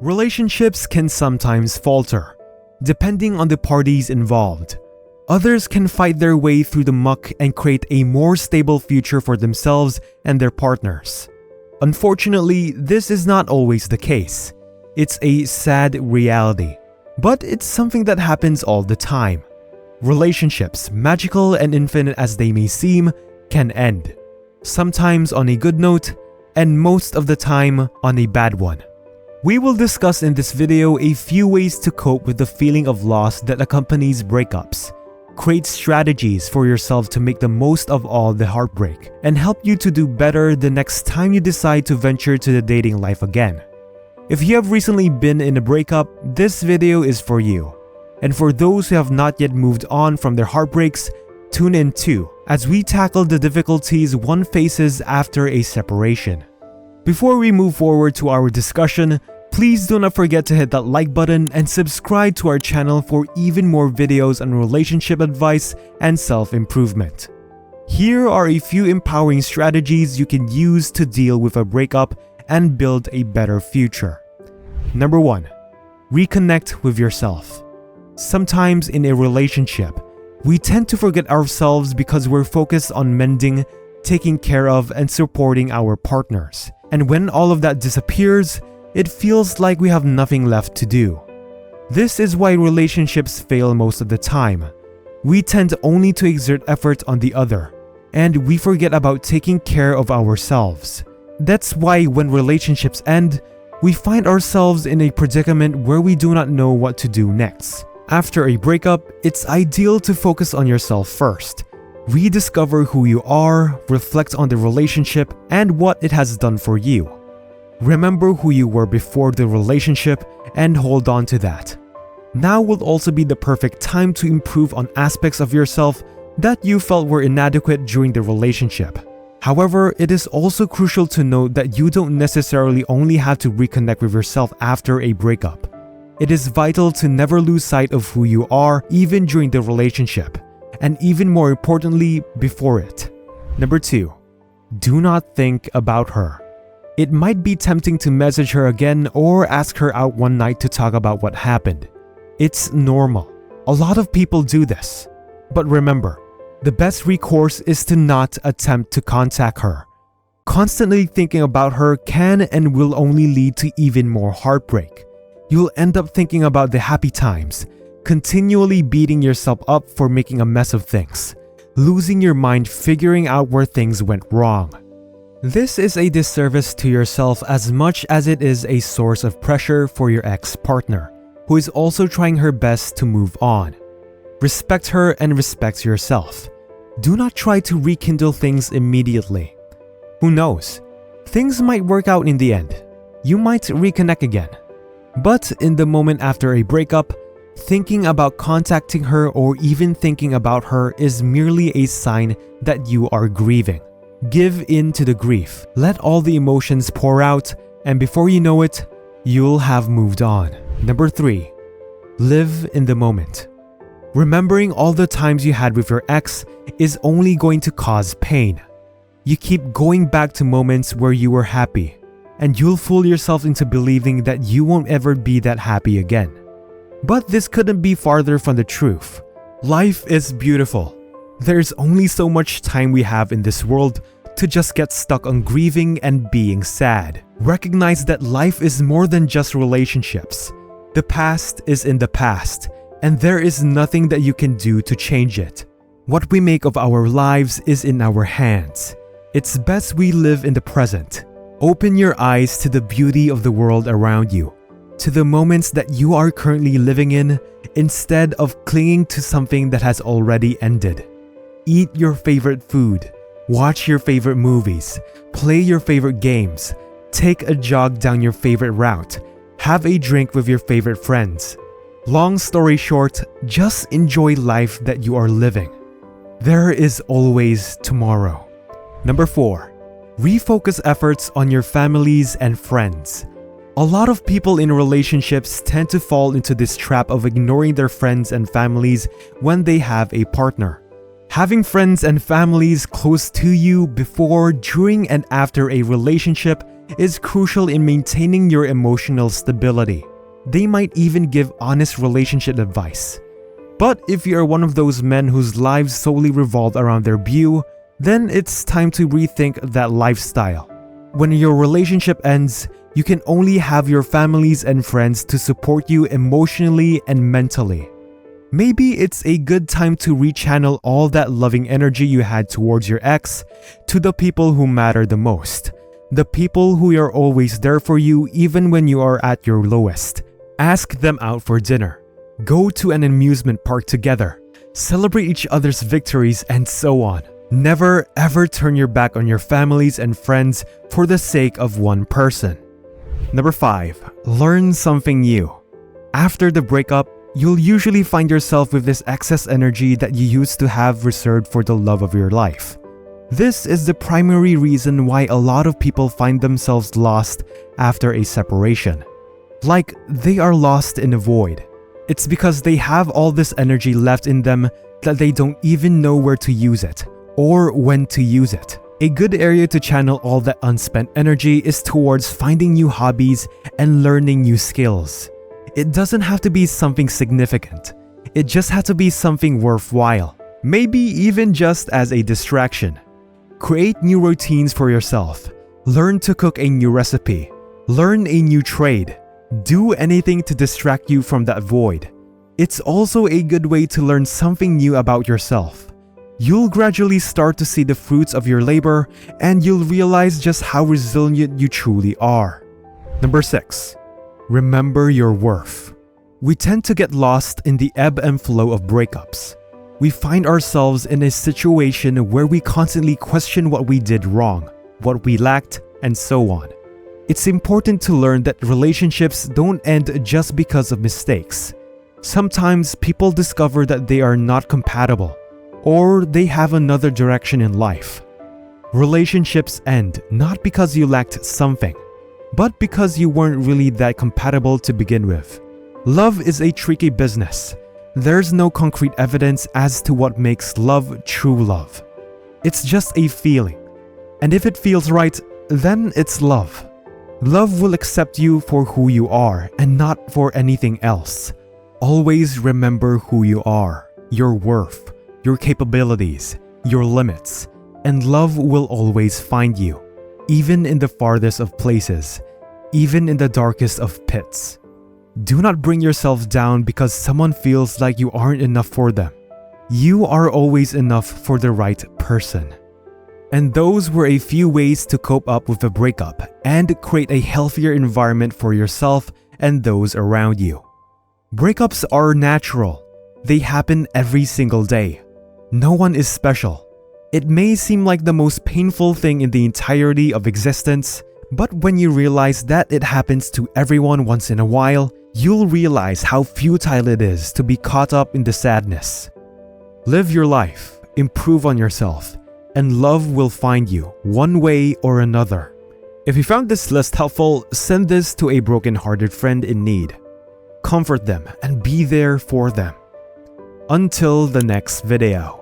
Relationships can sometimes falter, depending on the parties involved. Others can fight their way through the muck and create a more stable future for themselves and their partners. Unfortunately, this is not always the case. It's a sad reality, but it's something that happens all the time. Relationships, magical and infinite as they may seem, can end. Sometimes on a good note, and most of the time on a bad one. We will discuss in this video a few ways to cope with the feeling of loss that accompanies breakups, create strategies for yourself to make the most of all the heartbreak, and help you to do better the next time you decide to venture to the dating life again. If you have recently been in a breakup, this video is for you. And for those who have not yet moved on from their heartbreaks, tune in too, as we tackle the difficulties one faces after a separation. Before we move forward to our discussion, please do not forget to hit that like button and subscribe to our channel for even more videos on relationship advice and self-improvement. Here are a few empowering strategies you can use to deal with a breakup and build a better future. Number 1. Reconnect with yourself. Sometimes in a relationship, we tend to forget ourselves because we're focused on mending, taking care of, and supporting our partners. And when all of that disappears, it feels like we have nothing left to do. This is why relationships fail most of the time. We tend only to exert effort on the other, and we forget about taking care of ourselves. That's why when relationships end, we find ourselves in a predicament where we do not know what to do next. After a breakup, it's ideal to focus on yourself first. Rediscover who you are, reflect on the relationship and what it has done for you. Remember who you were before the relationship and hold on to that. Now will also be the perfect time to improve on aspects of yourself that you felt were inadequate during the relationship. However, it is also crucial to note that you don't necessarily only have to reconnect with yourself after a breakup. It is vital to never lose sight of who you are even during the relationship, and even more importantly, before it. Number 2. Do not think about her. It might be tempting to message her again or ask her out one night to talk about what happened. It's normal. A lot of people do this. But remember, the best recourse is to not attempt to contact her. Constantly thinking about her can and will only lead to even more heartbreak. You'll end up thinking about the happy times, continually beating yourself up for making a mess of things, losing your mind figuring out where things went wrong. This is a disservice to yourself as much as it is a source of pressure for your ex-partner, who is also trying her best to move on. Respect her and respect yourself. Do not try to rekindle things immediately. Who knows? Things might work out in the end. You might reconnect again. But in the moment after a breakup, thinking about contacting her or even thinking about her is merely a sign that you are grieving. Give in to the grief. Let all the emotions pour out, and before you know it, you'll have moved on. Number 3. Live in the moment. Remembering all the times you had with your ex is only going to cause pain. You keep going back to moments where you were happy, and you'll fool yourself into believing that you won't ever be that happy again. But this couldn't be farther from the truth. Life is beautiful. There's only so much time we have in this world to just get stuck on grieving and being sad. Recognize that life is more than just relationships. The past is in the past, and there is nothing that you can do to change it. What we make of our lives is in our hands. It's best we live in the present. Open your eyes to the beauty of the world around you, to the moments that you are currently living in, instead of clinging to something that has already ended. Eat your favorite food, watch your favorite movies, play your favorite games, take a jog down your favorite route, have a drink with your favorite friends. Long story short, just enjoy life that you are living. There is always tomorrow. Number 4. Refocus efforts on your families and friends. A lot of people in relationships tend to fall into this trap of ignoring their friends and families when they have a partner. Having friends and families close to you before, during, and after a relationship is crucial in maintaining your emotional stability. They might even give honest relationship advice. But if you are one of those men whose lives solely revolve around their beau, then it's time to rethink that lifestyle. When your relationship ends, you can only have your families and friends to support you emotionally and mentally. Maybe it's a good time to rechannel all that loving energy you had towards your ex to the people who matter the most. The people who are always there for you even when you are at your lowest. Ask them out for dinner. Go to an amusement park together. Celebrate each other's victories and so on. Never ever turn your back on your families and friends for the sake of one person. Number 5. Learn something new. After the breakup, you'll usually find yourself with this excess energy that you used to have reserved for the love of your life. This is the primary reason why a lot of people find themselves lost after a separation. Like they are lost in a void. It's because they have all this energy left in them that they don't even know where to use it or when to use it. A good area to channel all that unspent energy is towards finding new hobbies and learning new skills. It doesn't have to be something significant. It just has to be something worthwhile. Maybe even just as a distraction. Create new routines for yourself. Learn to cook a new recipe. Learn a new trade. Do anything to distract you from that void. It's also a good way to learn something new about yourself. You'll gradually start to see the fruits of your labor and you'll realize just how resilient you truly are. Number 6. Remember your worth. We tend to get lost in the ebb and flow of breakups. We find ourselves in a situation where we constantly question what we did wrong, what we lacked, and so on. It's important to learn that relationships don't end just because of mistakes. Sometimes people discover that they are not compatible, or they have another direction in life. Relationships end not because you lacked something, but because you weren't really that compatible to begin with. Love is a tricky business. There's no concrete evidence as to what makes love true love. It's just a feeling. And if it feels right, then it's love. Love will accept you for who you are and not for anything else. Always remember who you are, your worth, your capabilities, your limits, and love will always find you, even in the farthest of places, even in the darkest of pits. Do not bring yourself down because someone feels like you aren't enough for them. You are always enough for the right person. And those were a few ways to cope up with a breakup and create a healthier environment for yourself and those around you. Breakups are natural. They happen every single day. No one is special. It may seem like the most painful thing in the entirety of existence, but when you realize that it happens to everyone once in a while, you'll realize how futile it is to be caught up in the sadness. Live your life, improve on yourself, and love will find you one way or another. If you found this list helpful, send this to a broken-hearted friend in need. Comfort them and be there for them. Until the next video.